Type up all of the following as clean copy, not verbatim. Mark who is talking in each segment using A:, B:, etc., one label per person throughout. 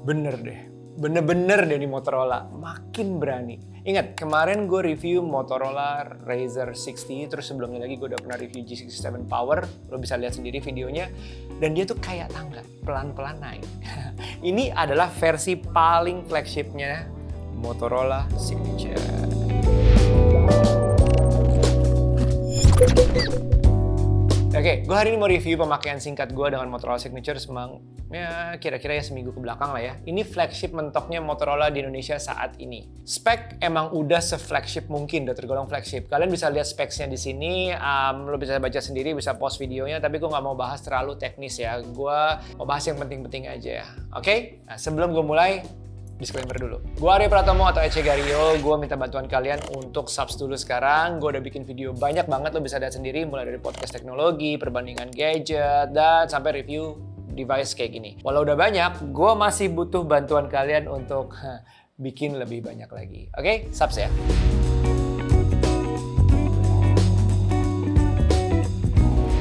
A: Bener deh. Bener-bener deh nih Motorola. Makin berani. Ingat, kemarin gue review Motorola Razr 60, terus sebelumnya lagi gue udah pernah review G67 Power. Lo bisa lihat sendiri videonya. Dan dia tuh kayak tangga, pelan-pelan naik. Ini adalah versi paling flagshipnya Motorola Signature. Oke, gue hari ini mau review pemakaian singkat gue dengan Motorola Signature kira-kira ya seminggu ke belakang lah ya. Ini flagship mentoknya Motorola di Indonesia saat ini. Spek emang udah se-flagship mungkin, udah tergolong flagship. Kalian bisa lihat speksnya di sini, lo bisa baca sendiri, bisa pause videonya, tapi gue nggak mau bahas terlalu teknis ya. Gue mau bahas yang penting-penting aja ya. Oke? Nah, sebelum gue mulai, disclaimer dulu. Gue Aryo Pratomo atau Ece Gario, gue minta bantuan kalian untuk subs dulu sekarang. Gue udah bikin video banyak banget, lo bisa lihat sendiri, mulai dari podcast teknologi, perbandingan gadget, dan sampai review device kayak gini. Walau udah banyak, gue masih butuh bantuan kalian untuk bikin lebih banyak lagi. Oke, subs ya.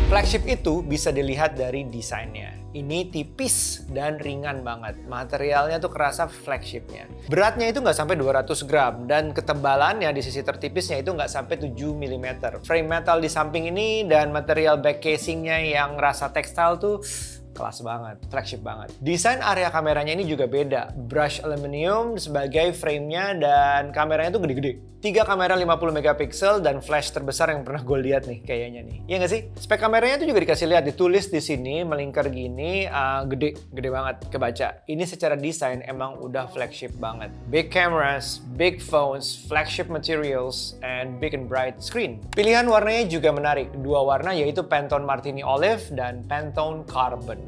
A: Flagship itu bisa dilihat dari desainnya. Ini tipis dan ringan banget. Materialnya tuh kerasa flagshipnya. Beratnya itu nggak sampai 200 gram dan ketebalannya di sisi tertipisnya itu nggak sampai 7 mm. Frame metal di samping ini dan material back casingnya yang rasa tekstil tuh kelas banget, flagship banget. Desain area kameranya ini juga beda. Brush aluminium sebagai framenya dan kameranya tuh gede-gede. 3 kamera 50 megapiksel dan flash terbesar yang pernah gue lihat nih kayaknya nih. Iya nggak sih? Spek kameranya tuh juga dikasih lihat, ditulis di sini, melingkar gini, gede banget kebaca. Ini secara desain emang udah flagship banget. Big cameras, big phones, flagship materials, and big and bright screen. Pilihan warnanya juga menarik. 2 warna yaitu Pantone Martini Olive dan Pantone Carbon.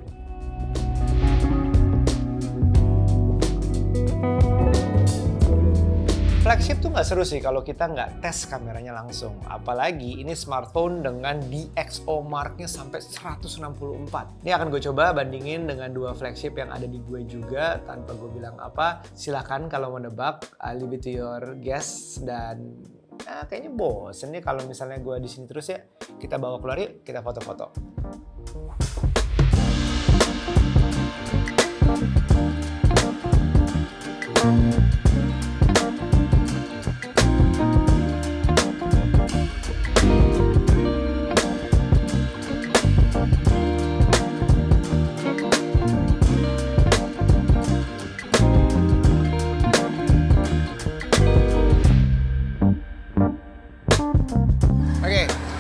A: Flagship tuh nggak seru sih kalau kita nggak tes kameranya langsung. Apalagi ini smartphone dengan DxO marknya sampai 164. Ini akan gue coba bandingin dengan 2 flagship yang ada di gue juga tanpa gue bilang apa. Silahkan kalau mau nebak, I leave it to your guess. Dan kayaknya bosen nih kalau misalnya gue di sini terus ya. Kita bawa keluar yuk, kita foto-foto.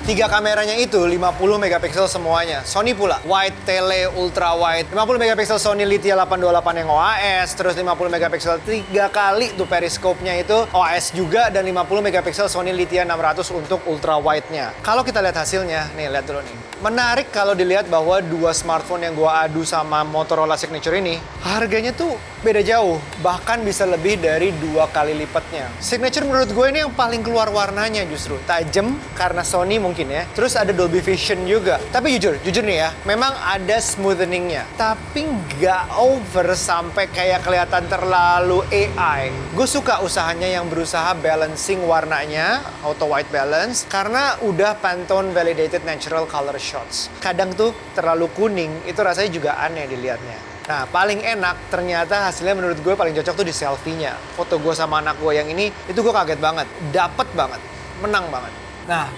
A: Tiga kameranya itu 50 megapiksel semuanya. Sony pula, wide, tele, ultra wide. 50 megapiksel Sony Lithia 828 yang OAS, terus 50 megapiksel 3 kali tuh periskopnya itu OAS juga, dan 50 megapiksel Sony Lithia 600 untuk ultra wide-nya. Kalau kita lihat hasilnya, nih lihat dulu nih. Menarik kalau dilihat bahwa 2 smartphone yang gua adu sama Motorola Signature ini, harganya tuh beda jauh, bahkan bisa lebih dari 2 kali lipatnya. Signature menurut gue ini yang paling keluar warnanya justru. Tajam karena Sony mungkin ya. Terus ada Dolby Vision juga. Tapi jujur nih ya, memang ada smoothening-nya. Tapi nggak over sampai kayak kelihatan terlalu AI. Gue suka usahanya yang berusaha balancing warnanya, auto white balance, karena udah Pantone Validated Natural Color Shots. Kadang tuh terlalu kuning, itu rasanya juga aneh dilihatnya. Nah, paling enak ternyata hasilnya menurut gue paling cocok tuh di selfie-nya. Foto gue sama anak gue yang ini, itu gue kaget banget. Dapet banget. Menang banget. Nah,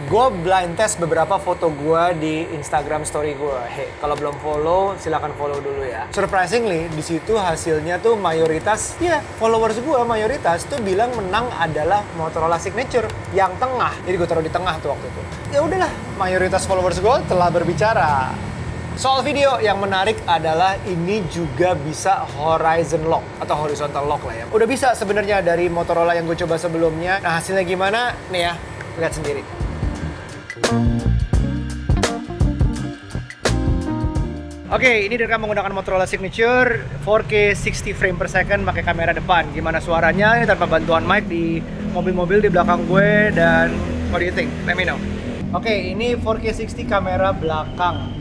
A: gue blind test beberapa foto gue di Instagram story gue. Hey, kalau belum follow, silakan follow dulu ya. Surprisingly, di situ hasilnya tuh mayoritas, followers gue mayoritas tuh bilang menang adalah Motorola Signature yang tengah. Jadi gue taruh di tengah tuh waktu itu. Ya udahlah, mayoritas followers gue telah berbicara. Soal video, yang menarik adalah ini juga bisa horizon lock atau horizontal lock lah ya. Udah bisa sebenarnya dari Motorola yang gue coba sebelumnya. Nah, hasilnya gimana? Nih ya, lihat sendiri. Oke, ini direkam menggunakan Motorola Signature 4K 60 frame per second pakai kamera depan. Gimana suaranya ini tanpa bantuan mic di mobil-mobil di belakang gue, dan what do you think? Let me know. Oke, ini 4K 60 kamera belakang.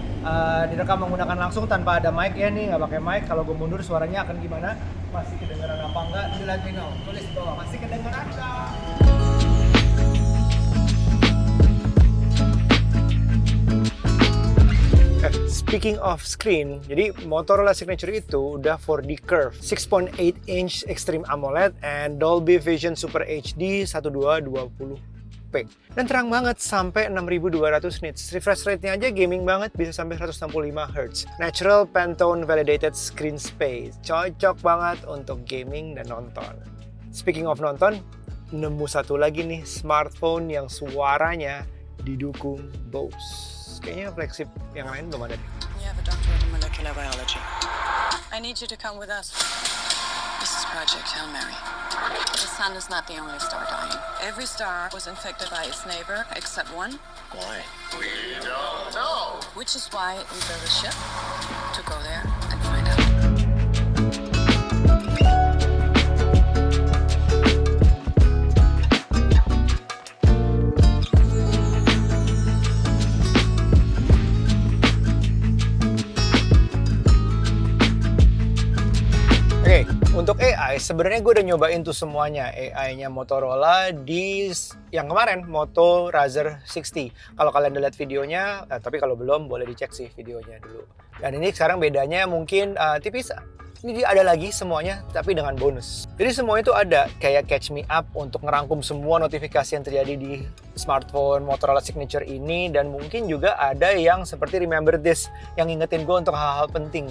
A: Direkam menggunakan langsung tanpa ada mic ya nih, nggak pakai mic. Kalau gue mundur suaranya akan gimana? Masih kedengeran apa enggak? Let me know. Tulis di bawah, masih kedengeran enggak? Speaking of screen, jadi Motorola Signature itu udah 4D Curve, 6.8 inch Extreme AMOLED, and Dolby Vision Super HD 1220p. Dan terang banget sampai 6200 nits. Refresh rate-nya aja gaming banget, bisa sampai 165 Hz. Natural Pantone Validated Screen Space. Cocok banget untuk gaming dan nonton. Speaking of nonton, nemu satu lagi nih smartphone yang suaranya didukung Bose. Kayaknya flagship yang lain belum ada.
B: We have a doctorate in molecular biology. I need you to come with us. This is Project Hail Mary. The sun is not the only star dying. Every star was infected by its neighbor except one.
C: Why? We don't know.
B: Which is why we built a ship to go there and find out.
A: Untuk AI, sebenarnya gue udah nyobain tuh semuanya. AI-nya Motorola di yang kemarin, Moto Razr 60. Kalau kalian udah lihat videonya, tapi kalau belum boleh dicek sih videonya dulu. Dan ini sekarang bedanya mungkin tipis. Ini ada lagi semuanya, tapi dengan bonus. Jadi semua itu ada, kayak Catch Me Up untuk ngerangkum semua notifikasi yang terjadi di smartphone Motorola Signature ini. Dan mungkin juga ada yang seperti Remember This, yang ngingetin gue untuk hal-hal penting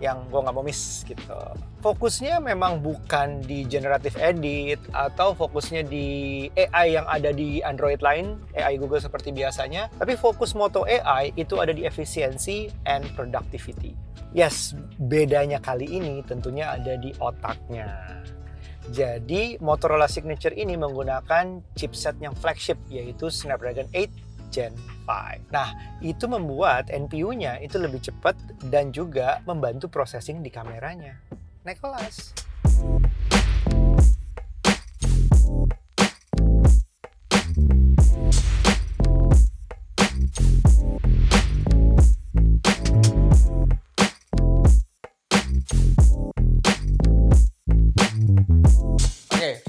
A: yang gue nggak mau miss gitu. Fokusnya memang bukan di generative edit atau fokusnya di AI yang ada di Android lain, AI Google seperti biasanya, tapi fokus Moto AI itu ada di efisiensi and productivity. Yes, bedanya kali ini tentunya ada di otaknya. Jadi Motorola Signature ini menggunakan chipset yang flagship, yaitu Snapdragon 8 Gen 5. Nah, itu membuat NPU-nya itu lebih cepat dan juga membantu processing di kameranya. Naik kelas.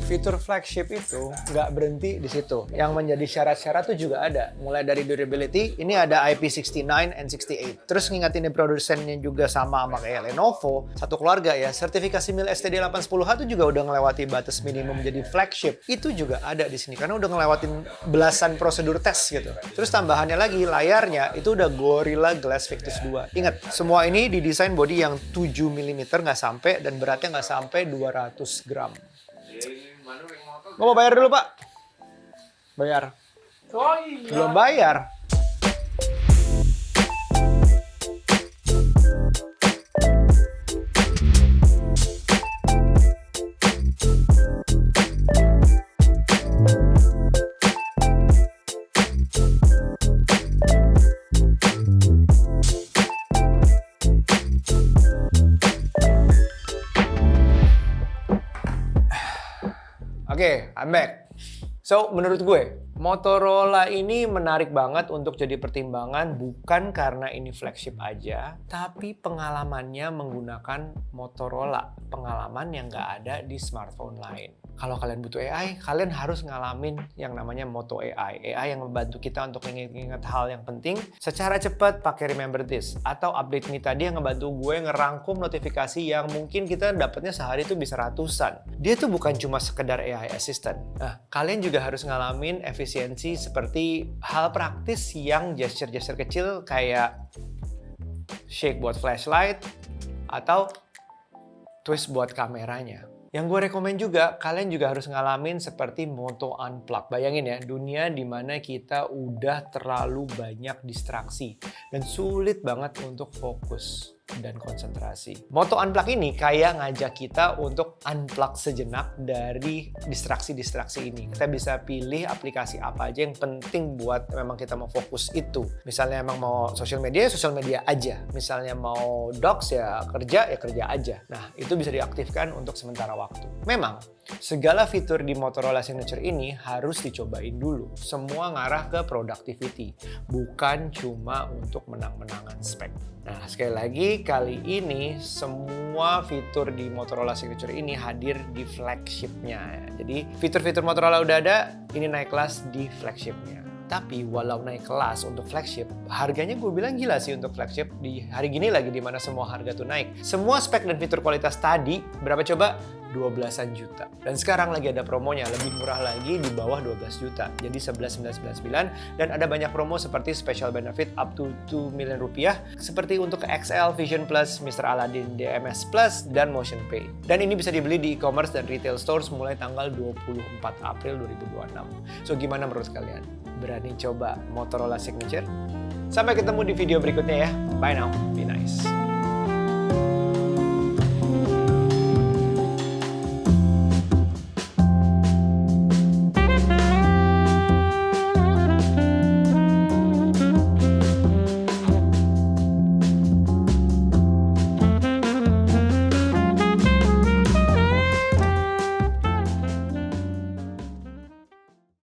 A: Fitur flagship itu nggak berhenti di situ. Yang menjadi syarat-syarat itu juga ada. Mulai dari durability, ini ada IP69 and 68. Terus ngingatin produsennya juga sama kayak Lenovo, satu keluarga ya. Sertifikasi MIL STD810H itu juga udah ngelewati batas minimum jadi flagship. Itu juga ada di sini karena udah ngelewatin belasan prosedur tes gitu. Terus tambahannya lagi, layarnya itu udah Gorilla Glass Victus 2. Ingat, semua ini didesain body yang 7 mm nggak sampai dan beratnya nggak sampai 200 gram. Gue mau bayar dulu, Pak. Bayar.
D: Oh iya.
A: Belum bayar. Oke, I'm back. So, menurut gue, Motorola ini menarik banget untuk jadi pertimbangan bukan karena ini flagship aja, tapi pengalamannya menggunakan Motorola. Pengalaman yang nggak ada di smartphone lain. Kalau kalian butuh AI, kalian harus ngalamin yang namanya Moto AI. AI yang membantu kita untuk ingat hal yang penting secara cepat pakai Remember This. Atau Update Me tadi yang ngebantu gue ngerangkum notifikasi yang mungkin kita dapatnya sehari itu bisa ratusan. Dia tuh bukan cuma sekedar AI assistant. Nah, kalian juga harus ngalamin efisiensi seperti hal praktis yang gesture-gesture kecil kayak shake buat flashlight atau twist buat kameranya. Yang gue rekomen juga, kalian juga harus ngalamin seperti Moto Unplug. Bayangin ya, dunia dimana kita udah terlalu banyak distraksi dan sulit banget untuk fokus dan konsentrasi. Moto Unplug ini kayak ngajak kita untuk unplug sejenak dari distraksi-distraksi ini. Kita bisa pilih aplikasi apa aja yang penting buat memang kita mau fokus itu. Misalnya emang mau sosial media aja. Misalnya mau docs ya kerja aja. Nah, itu bisa diaktifkan untuk sementara waktu. Memang, segala fitur di Motorola Signature ini harus dicobain dulu. Semua ngarah ke productivity, bukan cuma untuk menang-menangan spek. Nah, sekali lagi, kali ini semua fitur di Motorola Signature ini hadir di flagshipnya. Jadi, fitur-fitur Motorola udah ada, ini naik kelas di flagshipnya. Tapi walau naik kelas untuk flagship, harganya gue bilang gila sih untuk flagship di hari gini lagi di mana semua harga tuh naik. Semua spek dan fitur kualitas tadi, berapa coba? 12-an juta. Dan sekarang lagi ada promonya, lebih murah lagi di bawah 12 juta. Jadi 11.999 dan ada banyak promo seperti special benefit up to 2 miliar rupiah seperti untuk XL, Vision Plus, Mr. Aladdin, DMS Plus, dan Motion Pay. Dan ini bisa dibeli di e-commerce dan retail stores mulai tanggal 24 April 2026. So gimana menurut kalian? Berani coba Motorola Signature? Sampai ketemu di video berikutnya ya. Bye now.